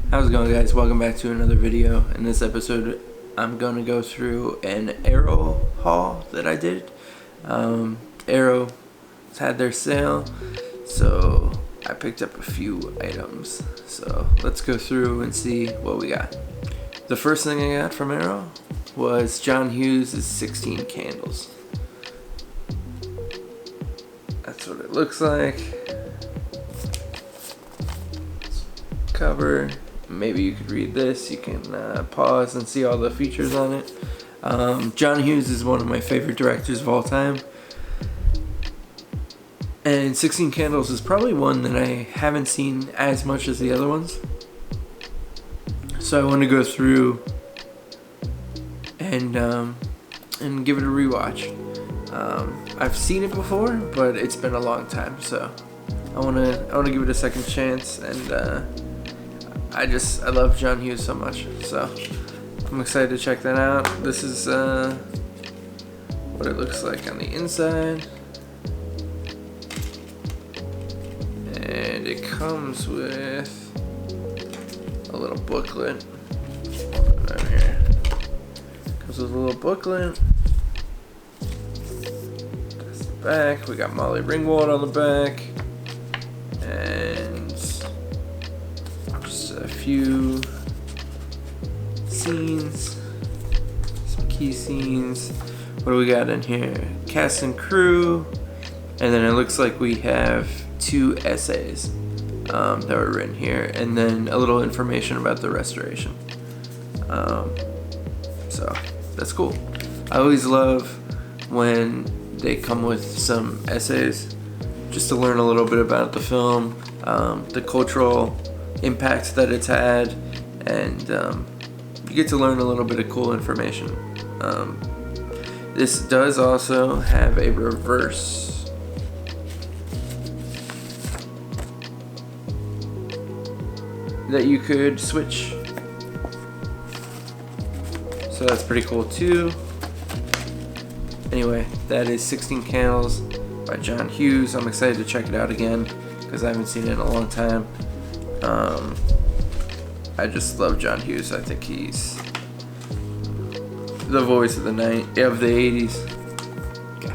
How's it going, guys? Welcome back to another video. In this episode I'm going to go through an Arrow haul that I did. Arrow had their sale, so I picked up a few items. So let's go through and see what we got. The first thing I got from Arrow was John Hughes' 16 Candles. That's what it looks like. Cover. Maybe you could read this. You can pause and see all the features on it. John Hughes is one of my favorite directors of all time, and 16 Candles is probably one that I haven't seen as much as the other ones. So I want to go through and give it a rewatch. I've seen it before, but it's been a long time, so I want to give it a second chance. And I love John Hughes so much, so I'm excited to check that out. This is what it looks like on the inside, and it comes with a little booklet. Right here, comes with a little booklet. That's the back. We got Molly Ringwald on the back, and a few scenes, some key scenes. What do we got in here? Cast and crew, and then it looks like we have 2 essays that were written here, and then a little information about the restoration. So that's cool. I always love when they come with some essays just to learn a little bit about the film, the cultural impact that it's had, and you get to learn a little bit of cool information. This does also have a reverse. That you could switch. So that's pretty cool too. Anyway, that is 16 Candles by John Hughes. I'm excited to check it out again because I haven't seen it in a long time. I just love John Hughes. I think he's the voice of the 80s. Okay.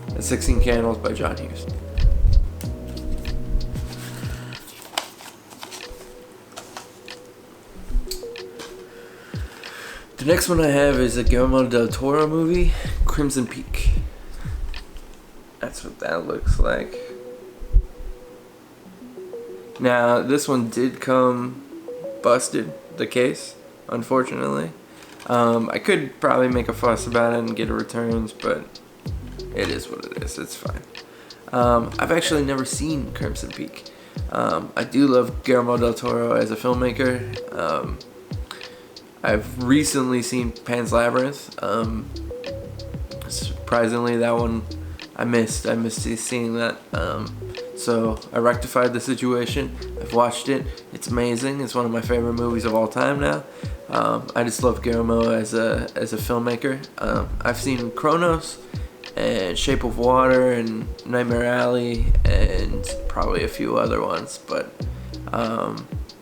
That's 16 Candles by John Hughes. The next one I have is a Guillermo del Toro movie, Crimson Peak. That's what that looks like. Now, this one did come busted, the case, unfortunately. I could probably make a fuss about it and get it returned, but it is what it is. It's fine. I've actually never seen Crimson Peak. I do love Guillermo del Toro as a filmmaker. I've recently seen Pan's Labyrinth. Surprisingly, that one I missed seeing that. So I rectified the situation. I've watched it. It's amazing. It's one of my favorite movies of all time now. I just love Guillermo as a filmmaker. I've seen Kronos and Shape of Water and Nightmare Alley and probably a few other ones, but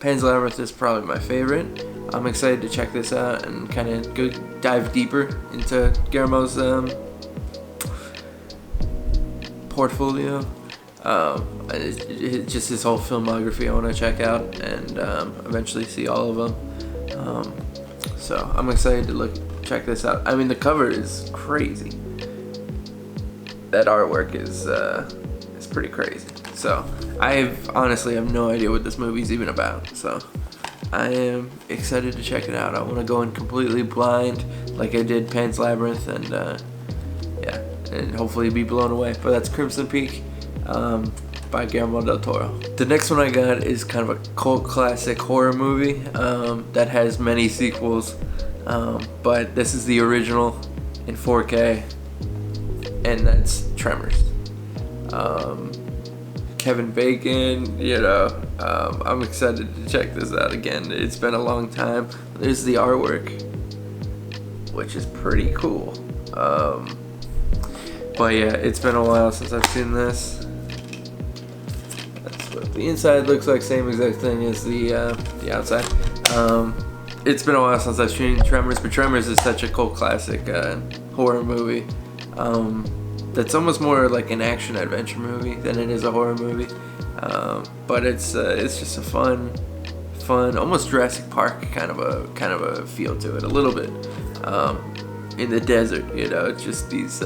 Pan's Labyrinth is probably my favorite. I'm excited to check this out and kind of go dive deeper into Guillermo's portfolio. Just his whole filmography I want to check out and eventually see all of them. So I'm excited to check this out. I mean, the cover is crazy. That artwork is pretty crazy. So I honestly have no idea what this movie's even about. So I am excited to check it out. I want to go in completely blind like I did Pan's Labyrinth, and yeah, and hopefully be blown away. But that's Crimson Peak by Guillermo del Toro. The next one I got is kind of a cult classic horror movie that has many sequels, but this is the original in 4K, and that's Tremors. Kevin Bacon, I'm excited to check this out again. It's been a long time. There's the artwork, which is pretty cool. But yeah, it's been a while since I've seen this. That's what The inside looks like same exact thing as the outside. It's been a while since I've seen Tremors, but Tremors is such a cult classic horror movie. That's almost more like an action adventure movie than it is a horror movie. But it's just a fun, almost Jurassic Park kind of a feel to it, a little bit. In the desert, you know, just these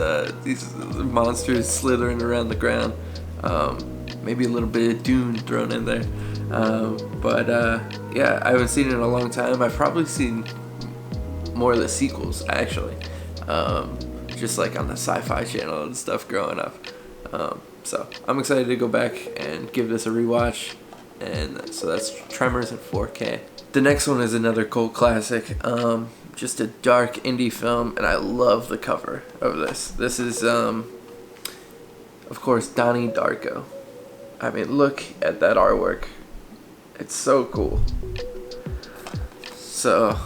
monsters slithering around the ground. Maybe a little bit of Dune thrown in there. Yeah, I haven't seen it in a long time. I've probably seen more of the sequels, actually. Just like on the Sci-Fi Channel and stuff growing up. So I'm excited to go back and give this a rewatch. And so that's Tremors in 4K. The next one is another cult classic. Just a dark indie film, and I love the cover of this. This is, of course, Donnie Darko. I mean, look at that artwork. It's so cool. So,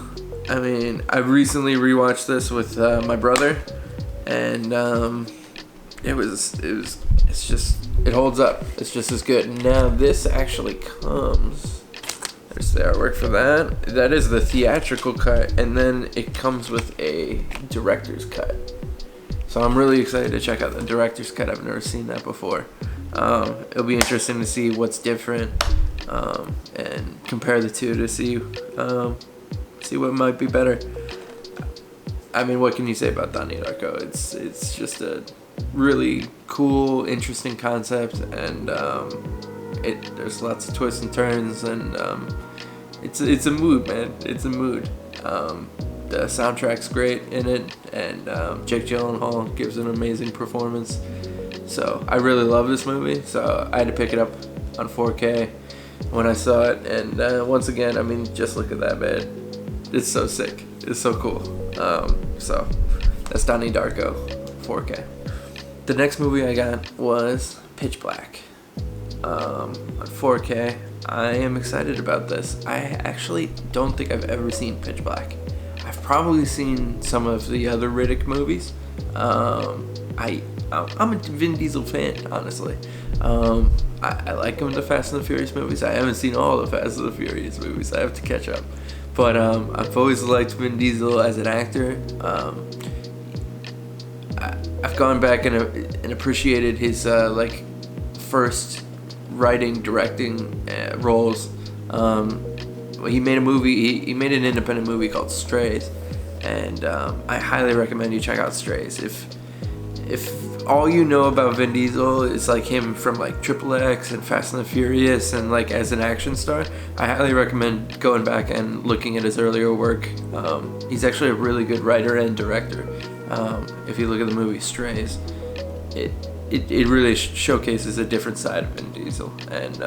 I mean, I recently rewatched this with my brother, and it holds up. It's just as good. Now, this actually comes. There's the artwork for that. That is the theatrical cut, and then it comes with a director's cut. So I'm really excited to check out the director's cut. I've never seen that before. It'll be interesting to see what's different, and compare the two to see what might be better. I mean, what can you say about Donnie Darko? It's just a really cool, interesting concept, and there's lots of twists and turns, and it's a mood, man. It's a mood. The soundtrack's great in it, and Jake Gyllenhaal gives an amazing performance. So I really love this movie. So I had to pick it up on 4K when I saw it, and once again, I mean, just look at that, man. It's so sick. It's so cool. So that's Donnie Darko, 4K. The next movie I got was Pitch Black. On 4K. I am excited about this. I actually don't think I've ever seen Pitch Black. I've probably seen some of the other Riddick movies. I'm a Vin Diesel fan, honestly. I like him in the Fast and the Furious movies. I haven't seen all the Fast and the Furious movies. I have to catch up. But I've always liked Vin Diesel as an actor. I've gone back and appreciated his first writing, directing roles. He made a movie. He made an independent movie called Strays, and I highly recommend you check out Strays. If all you know about Vin Diesel is like him from like Triple X and Fast and the Furious and like as an action star, I highly recommend going back and looking at his earlier work. He's actually a really good writer and director. If you look at the movie Strays, it really showcases a different side of Vin Diesel, and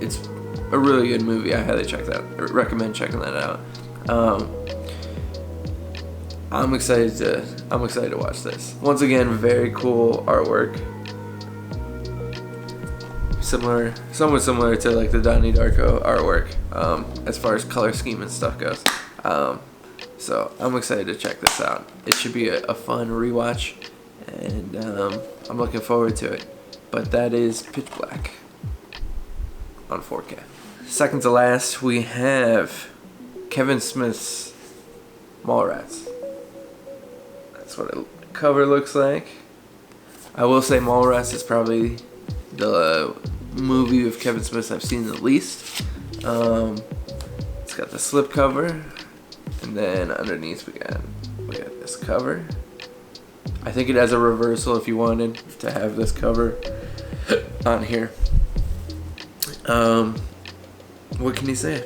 it's a really good movie. I highly recommend checking that out. I'm excited to watch this. Once again, very cool artwork. Somewhat similar to like the Donnie Darko artwork, as far as color scheme and stuff goes. So I'm excited to check this out. It should be a fun rewatch, and I'm looking forward to it. But that is Pitch Black on 4K. Second to last, we have Kevin Smith's Mallrats. That's what the cover looks like. I will say Mallrats is probably the movie of Kevin Smith's I've seen the least. It's got the slipcover, and then underneath we got this cover. I think it has a reversal if you wanted to have this cover on here. What can you say?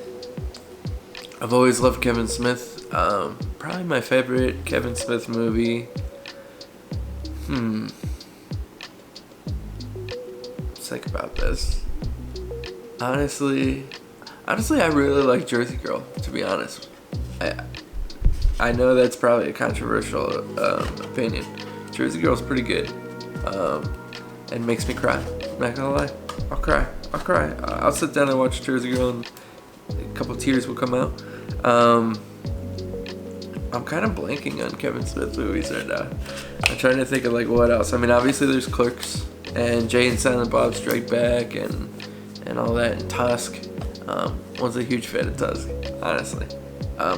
I've always loved Kevin Smith. Probably my favorite Kevin Smith movie. Let's think about this. Honestly, I really like Jersey Girl, to be honest. I know that's probably a controversial opinion. Jersey Girl's pretty good, and makes me cry. I'm not gonna lie, I'll cry. I'll sit down and watch Jersey Girl, and a couple tears will come out. I'm kind of blanking on Kevin Smith movies right now. I'm trying to think of like what else. I mean, obviously there's Clerks and Jay and Silent Bob Strike Back, and and all that, and Tusk. Was a huge fan of Tusk, honestly.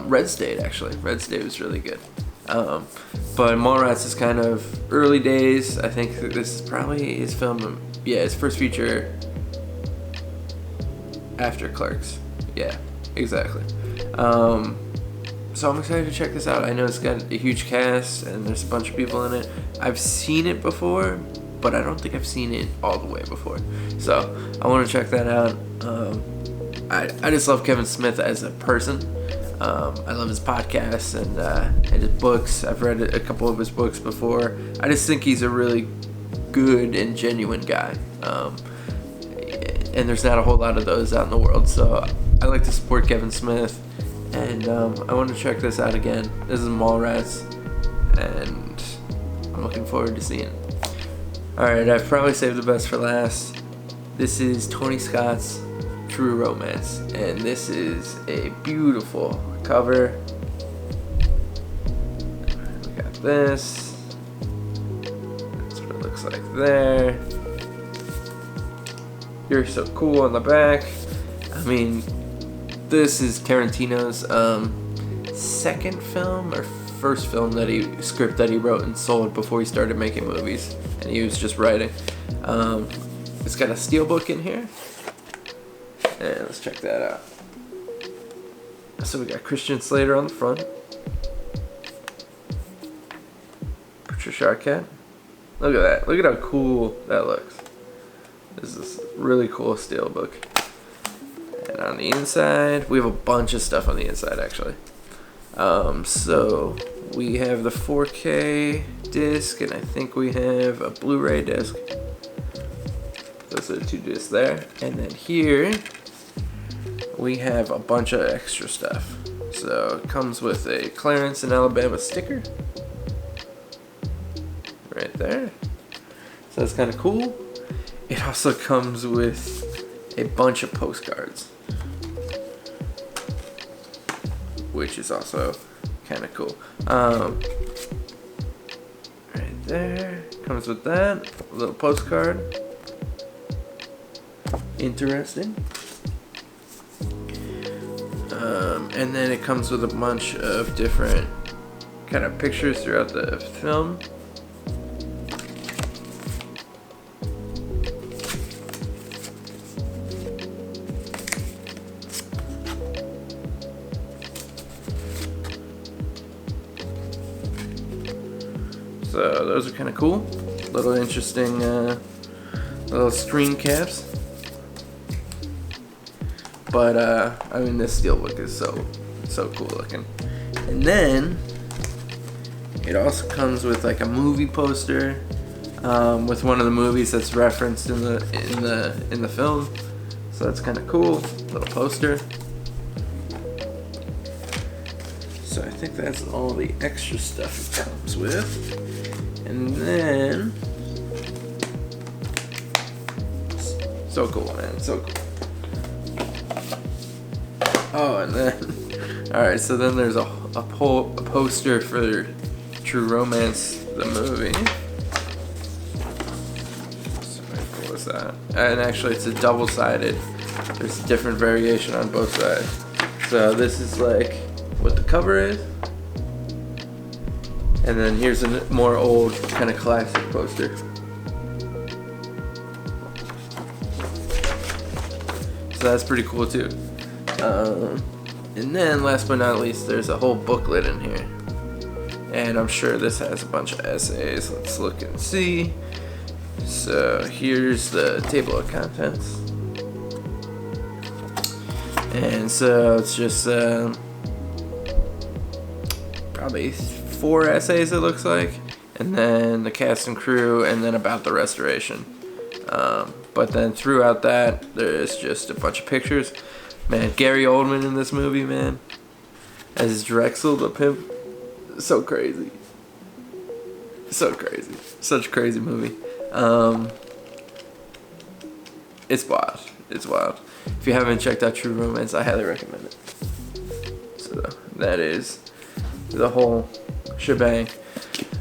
Red State, actually. Red State was really good. But Mallrats is kind of early days. I think this is probably his film, his first feature after Clerks. Yeah, exactly. So I'm excited to check this out. I know it's got a huge cast and there's a bunch of people in it. I've seen it before, but I don't think I've seen it all the way before. So I want to check that out. I just love Kevin Smith as a person. I love his podcasts and his books. I've read a couple of his books before. I just think he's a really good and genuine guy. And there's not a whole lot of those out in the world. So I like to support Kevin Smith. And I want to check this out again. This is Mallrats. And I'm looking forward to seeing it. Alright, I've probably saved the best for last. This is Tony Scott's True Romance, and this is a beautiful cover. We got this. That's what it looks like there. You're So Cool on the back. I mean, this is Tarantino's second film or first film script that he wrote and sold before he started making movies, and he was just writing. It's got a steelbook in here. And let's check that out. So we got Christian Slater on the front. Patricia Arquette. Look at that. Look at how cool that looks. This is a really cool steelbook. And on the inside, we have a bunch of stuff on the inside actually. So we have the 4K disc, and I think we have a Blu-ray disc. Those are the two discs there. And then here we have a bunch of extra stuff. So it comes with a Clarence in Alabama sticker right there. So that's kind of cool. It also comes with a bunch of postcards, which is also kind of cool. Right there. Comes with that. A little postcard. Interesting. And then it comes with a bunch of different kind of pictures throughout the film. So those are kind of cool. Little interesting little screen caps. But I mean, this steelbook is so cool looking. And then it also comes with like a movie poster with one of the movies that's referenced in the film. So that's kind of cool. Little poster. So I think that's all the extra stuff it comes with. And then so cool, man. So cool. Oh, and then, alright, so then there's a poster for True Romance, the movie. So how cool is that? And actually, it's a double-sided. There's a different variation on both sides. So this is like what the cover is. And then here's a more old, kind of classic poster. So that's pretty cool too. And then last but not least, there's a whole booklet in here, and I'm sure this has a bunch of essays. Let's look and see. So here's the table of contents, and so it's just probably 4 essays it looks like, and then the cast and crew, and then about the restoration. But then throughout that, there's just a bunch of pictures. Man, Gary Oldman in this movie, man, as Drexel the pimp, so crazy. So crazy. Such a crazy movie. It's wild. It's wild. If you haven't checked out True Romance, I highly recommend it. So that is the whole shebang.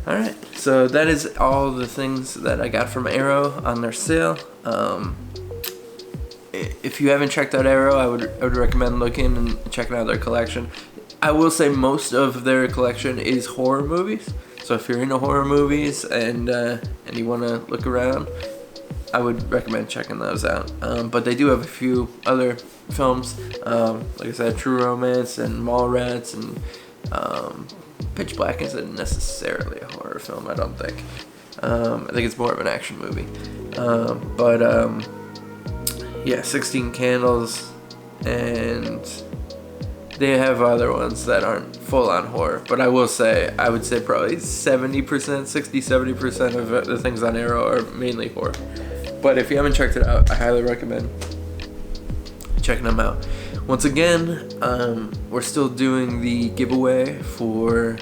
Alright, so that is all the things that I got from Arrow on their sale. if you haven't checked out Arrow, I would recommend looking and checking out their collection. I will say most of their collection is horror movies. So if you're into horror movies and you want to look around, I would recommend checking those out. But they do have a few other films, like I said, True Romance and Mallrats, and Pitch Black isn't necessarily a horror film, I don't think. I think it's more of an action movie. Yeah, 16 Candles, and they have other ones that aren't full-on horror. But I would say probably 60-70% of the things on Arrow are mainly horror. But if you haven't checked it out, I highly recommend checking them out. Once again, we're still doing the giveaway for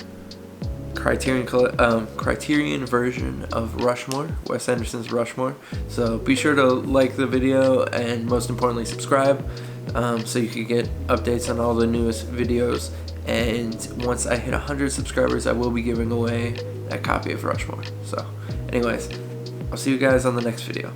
Criterion version of Rushmore, Wes Anderson's Rushmore. So be sure to like the video, and most importantly subscribe, so you can get updates on all the newest videos. And once I hit 100 subscribers, I will be giving away a copy of Rushmore. So anyways, I'll see you guys on the next video.